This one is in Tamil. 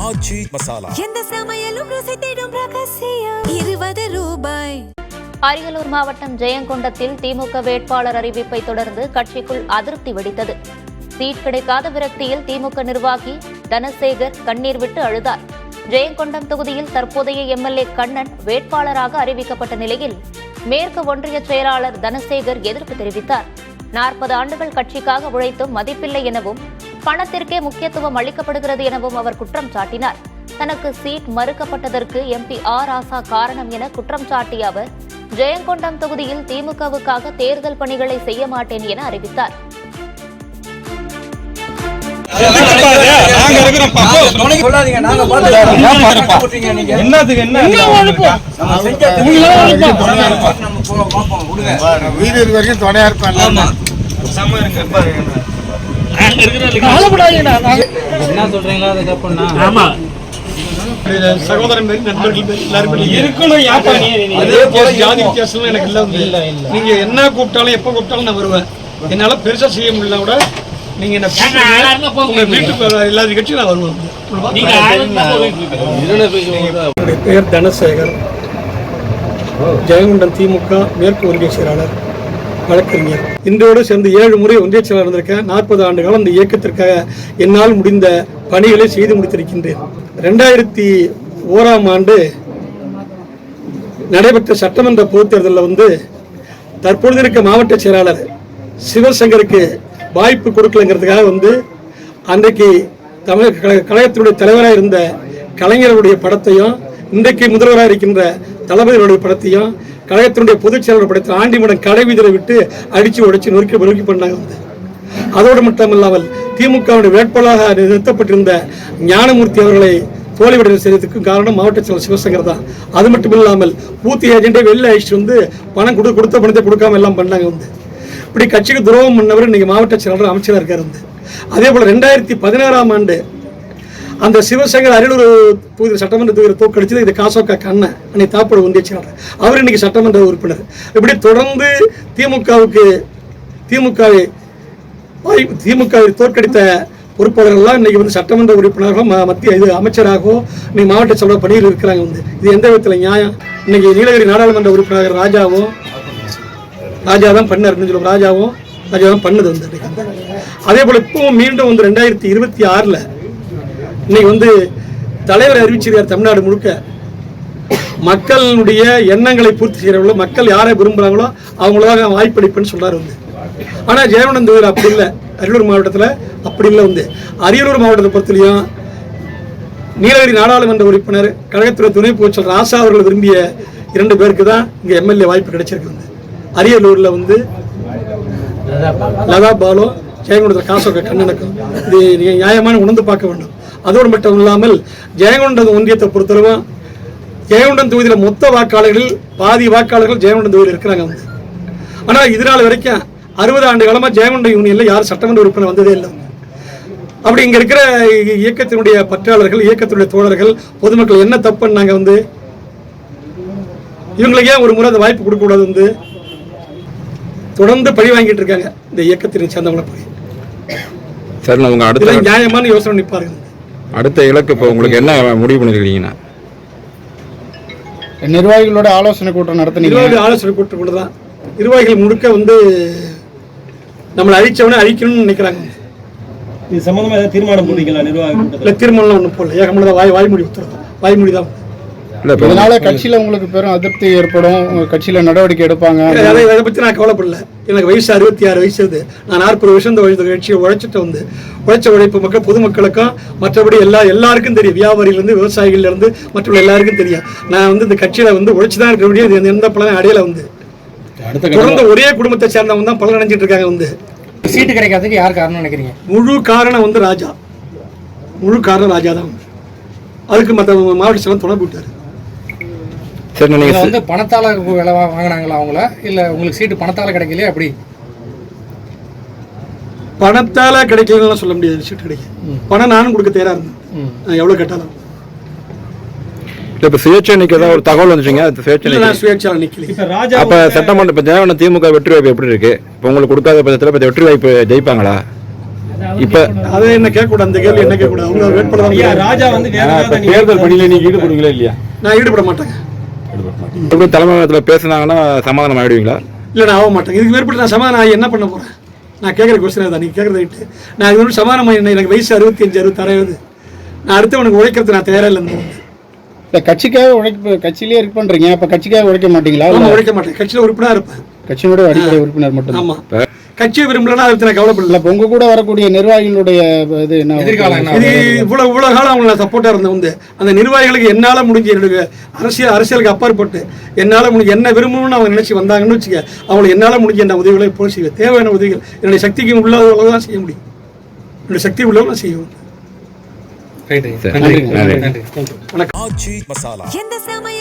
ஆச்சி மசாலா. எந்த சமையலும் ருசி தேடும் ரகசியம் 20 ரூபாய். அரியலூர் மாவட்டம் ஜெயங்கொண்டத்தில் திமுக வேட்பாளர் அறிவிப்பை தொடர்ந்து கட்சிக்குள் அதிருப்தி வெடித்தது. சீட் கிடைக்காத விரக்தியில் திமுக நிர்வாகி தனசேகர் கண்ணீர் விட்டு அழுதார். ஜெயங்கொண்டம் தொகுதியில் தற்போதைய எம்எல்ஏ கண்ணன் வேட்பாளராக அறிவிக்கப்பட்ட நிலையில் மேற்கு ஒன்றிய செயலாளர் தனசேகர் எதிர்ப்பு தெரிவித்தார். 40 ஆண்டுகள் கட்சிக்காக உழைத்தும் மதிப்பில்லை எனவும் பணத்திற்கே முக்கியத்துவம் அளிக்கப்படுகிறது எனவும் அவர் குற்றம் சாட்டினார். தனக்கு சீட் மறுக்கப்பட்டதற்கு எம்பி ஆர் ராசா காரணம் என குற்றம் சாட்டிய அவர் ஜெயங்கொண்டம் தொகுதியில் திமுகவுக்காக தேர்தல் பணிகளை செய்ய மாட்டேன் என அறிவித்தார். சகோதரன் நண்பர்கள் எல்லாரும் இருக்கணும். ஜாதி வித்தியாசம் எனக்கு இல்ல. நீங்க என்ன கூப்பிட்டாலும் எப்ப கூப்பிட்டாலும் நான் வருவேன். என்னால பெருசா செய்ய முடியல கூட நீங்க என்ன உங்க வீட்டுக்கு எல்லா நிகழ்ச்சியும் நான் வருவேன். பெயர் தனசேகர், ஜெயங்கொண்டம் திமுக மேற்கு ஒன்றிய செயலாளர், வழக்கறிஞர். இன்றோடு சேர்ந்து 7 முறை ஒன்றிய செயலாளர் இருந்திருக்கேன். 40 ஆண்டு காலம் இந்த இயக்கத்திற்காக என்னால் முடிந்த பணிகளை செய்து முடித்திருக்கின்றேன். 2001ஆம் ஆண்டு நடைபெற்ற சட்டமன்ற பொதுத் தேர்தலில் தற்பொழுது இருக்க மாவட்ட செயலாளர் சிவசங்கருக்கு வாய்ப்பு கொடுக்கலங்கிறதுக்காக அன்றைக்கு தமிழக கழகத்தினுடைய தலைவராக இருந்த கலைஞர்களுடைய படத்தையும் இன்றைக்கு முதல்வராக இருக்கின்ற தளபதிகளுடைய படத்தையும் கழகத்தினுடைய பொதுச் செயலாளர் படத்தை ஆண்டிமடம் கடை வீதியில் விட்டு அடித்து உடைச்சு நொறுக்கி பண்ணாங்க. அதோடு மட்டுமல்லாமல் திமுகவுடைய வேட்பாளராக நிறுத்தப்பட்டிருந்த ஞானமூர்த்தி அவர்களை தோல்வியடைய செய்யறதுக்கும் காரணம் மாவட்ட செயலர் சிவசங்கர் தான். அது மட்டும் இல்லாமல் பூத்தி ஏஜென்டே வெளில அழிச்சிட்டு பணம் கொடுத்த பணத்தை கொடுக்காம எல்லாம் பண்ணாங்க. இப்படி கட்சிக்கு துரோகம் பண்ணவர் இன்னைக்கு மாவட்ட செயலாளர் அமைச்சராக இருக்காரு. அதே போல 2016ஆம் ஆண்டு அந்த சிவசங்கர் அரியலூர் தொகுதி சட்டமன்ற தொகுதியில் தோக்கடிச்சது இந்த காசோக்கா கண்ணன் அன்னைக்கு தாப்போட ஒன்றிய செயலாளர், அவர் இன்னைக்கு சட்டமன்ற உறுப்பினர். இப்படி தொடர்ந்து திமுகவை தோற்கடித்த பொறுப்பாளர்கள்லாம் இன்னைக்கு சட்டமன்ற உறுப்பினர்களும் மத்திய அமைச்சராகவோ இன்னைக்கு மாவட்ட செயலாளர் பணியில் இருக்கிறாங்க. இது எந்த விதத்தில் நியாயம்? இன்னைக்கு நீலகிரி நாடாளுமன்ற உறுப்பினர் ராஜா தான் பண்ணார். ராஜா தான் பண்ணது. அதே போல இப்பவும் மீண்டும் 2026ல் இன்னைக்கு தலைவர் அறிவிச்சிருக்கார். தமிழ்நாடு முழுக்க மக்களுடைய எண்ணங்களை பூர்த்தி செய்யறவங்களோ மக்கள் யாரை விரும்புறாங்களோ அவங்களாக வாய்ப்பளிப்புன்னு சொல்றாரு. ஆனா ஜெயங்கொண்டம் தொகுதியில் அப்படி இல்லை, அரியலூர் மாவட்டத்தில் அப்படி இல்லை. அரியலூர் மாவட்டத்தை பொறுத்தலையும் நீலகிரி நாடாளுமன்ற உறுப்பினர் கழகத்துறை துணை பொதுச்செயலாளர் ராசா அவர்கள் விரும்பிய 2 பேருக்கு தான் இங்க எம்எல்ஏ வாய்ப்பு கிடைச்சிருக்கு. அரியலூர்ல லதா பாலு, ஜெயங்கொண்டத்தில் காசோக்க கண்ணனுக்கும் இது நியாயமான உணர்ந்து பார்க்க வேண்டும். அதோடு மட்டும் இல்லாமல் ஜெயங்கொண்டம் ஒன்றியத்தை பொறுத்தளவும் ஜெயங்கொண்டம் தொகுதியில் மொத்த வாக்காளர்கள் பாதி வாக்காளர்கள் ஜெயங்கொண்டம் தொகுதியில் இருக்கிறாங்க. ஆனால் இதனால் வரைக்கும் 60 ஆண்டு காலமாக ஜெயங்கொண்டம் யூனியன்ல யாரும் சட்டமன்ற உறுப்பினர் வந்ததே இல்லை. அப்படி இங்க இருக்கிற இயக்கத்தினுடைய பற்றாளர்கள், இயக்கத்தினுடைய தோழர்கள், பொதுமக்கள் என்ன தப்பு பண்ணாங்க? இவங்களுக்கு ஏன் ஒரு முறை அந்த வாய்ப்பு கொடுக்க கூடாது? தொடர்ந்து பழி வாங்கிட்டு இருக்காங்க இந்த இயக்கத்தினை சேர்ந்தவங்களை போய். சார், அவங்க அடுத்த நியாயமான யோசனை நிற்பாருங்க. அடுத்த இலக்கு இப்போ உங்களுக்கு என்ன முடிவு பண்ணிருக்கீங்கன்னா? நிர்வாகிகளோட ஆலோசனை கூட்டம் நடத்தினீங்க. ஆலோசனை கூட்டம் கூட தான் நிர்வாகிகள் முழுக்க நம்மளை அழிச்சவனே அழிக்கணும்னு நினைக்கிறாங்க. இது சம்பந்தமா ஏதாவது தீர்மானம் போட்டீங்களா? நிர்வாகம் தீர்மானம் ஒன்றும் போடல. ஏகமனதான் வாய்மொழி உத்தரவு, வாய்மொழி தான். இதனால கட்சியில உங்களுக்கு பெரும் அதிருப்தி ஏற்படும், கட்சியில நடவடிக்கை எடுப்பாங்க. அதை பத்தி நான் கவலைப்படல. எனக்கு வயசு 66 வயசு. நான் 40 வருஷம் இந்த கட்சியை உழைச்சிட்டு உழைச்ச உழைப்பு மக்கள் பொதுமக்களுக்கும் மற்றபடி எல்லாருக்கும் தெரியும். வியாபாரியிலிருந்து விவசாயிகள்ல இருந்து மற்ற எல்லாருக்கும் தெரியும். நான் இந்த கட்சியில உழைச்சுதான் இருக்க முடியாது. எந்த பலனும் அடையில தொடர்ந்து ஒரே குடும்பத்தை சேர்ந்தவங்க தான் பலன் அடைஞ்சிட்டு இருக்காங்க. சீட்டு கிடைக்காததுக்கு யார் காரணம் நினைக்கிறீங்க? முழு காரணம் ராஜா. முழு காரணம் ராஜா தான். அதுக்கு மற்ற மாவட்ட செயலர் துணை போட்டாரு. பணத்தால வேலை வாங்கினாங்களா அவங்கள? இல்ல உங்களுக்கு சீட்டு பணத்தால கிடைக்கலையா? அப்படி பணத்தால கிடைக்கலன்னு சொல்ல முடியாது. சீட்டு கிடைக்கும். பணம் நானும் கொடுக்க தயாரா இருந்தேன். நான் எவ்வளவு கேட்டாலும். இப்ப சுயேட்சை நிக்க ஒரு தகவல் வந்துச்சுங்க. சுயேட்சை நிக்கல. அப்ப சட்டமன்ற ஜெயங்கொண்டம் திமுக வெற்றி வாய்ப்பு எப்படி இருக்கு? இப்ப உங்களுக்கு கொடுக்காத பட்சத்துல வெற்றி வாய்ப்பு ஜெயிப்பாங்களா? இப்ப அதை என்ன கேட்கக்கூடாது, அந்த கேள்வி என்ன கேட்கக்கூடாது. அவங்க வேட்பாளர் ஐயா ராஜா வந்து வேற ஏதாவது தேர்தல் பணியில நீங்க ஈடுபடுவீங்களா இல்லையா? நான் ஈடுபட மாட்டேங்க. எப்படி தலைமையகத்துல பேசுனாங்கன்னா சமாதானம் ஆயிடுவீங்களா? இல்லை, நான் ஆக மாட்டேன். இதுக்கு மேற்பட்டு நான் சமாதானம் ஆகி என்ன பண்ண போகிறேன்? நான் கேட்குற கொஸ்டின் தான், நீங்கள் கேட்குறத விட்டு நான் இது வந்து சமாதானம் என்ன, எனக்கு வயசு 65 66. நான் அடுத்தவனுக்கு உழைக்கிறது நான் தயாராக இல்லை. இல்லை கட்சிக்காக கட்சியிலேயே இருக்க பண்ணுறீங்க, அப்போ கட்சிக்காக உழைக்க மாட்டீங்களா? ஆமாம், உழைக்க மாட்டேன். கட்சியில் உறுப்பினராக இருப்பேன். கட்சியினுடைய அடிப்படை உறுப்பினர் மட்டும். ஆமாம், கட்சியை விரும்பலன்னா அதுக்கு நான் கவலைப்படல. இப்போ உங்க கூட வரக்கூடிய நிர்வாகிகளுடைய இது என்ன எதிர்காலம்? இது இவ்வளோ காலம் அவங்க நான் சப்போர்ட்டாக இருந்தேன். வந்து அந்த நிர்வாகிகளுக்கு என்னால் முடிஞ்ச என்னுடைய அரசியலுக்கு அப்பாற்பட்டு என்னால் முடிஞ்ச என்ன விரும்பணும்னு அவங்க நினச்சி வந்தாங்கன்னு வச்சுக்க, அவங்களுக்கு என்னால் முடிஞ்ச என்ன உதவிகளை போய் செய்வேன். தேவையான உதவிகள் என்னுடைய சக்திக்கு உள்ளது தான் செய்ய முடியும். என்னுடைய சக்தி உள்ளவங்க நான் செய்வேன். நன்றி. வணக்கம். எந்த சமயம்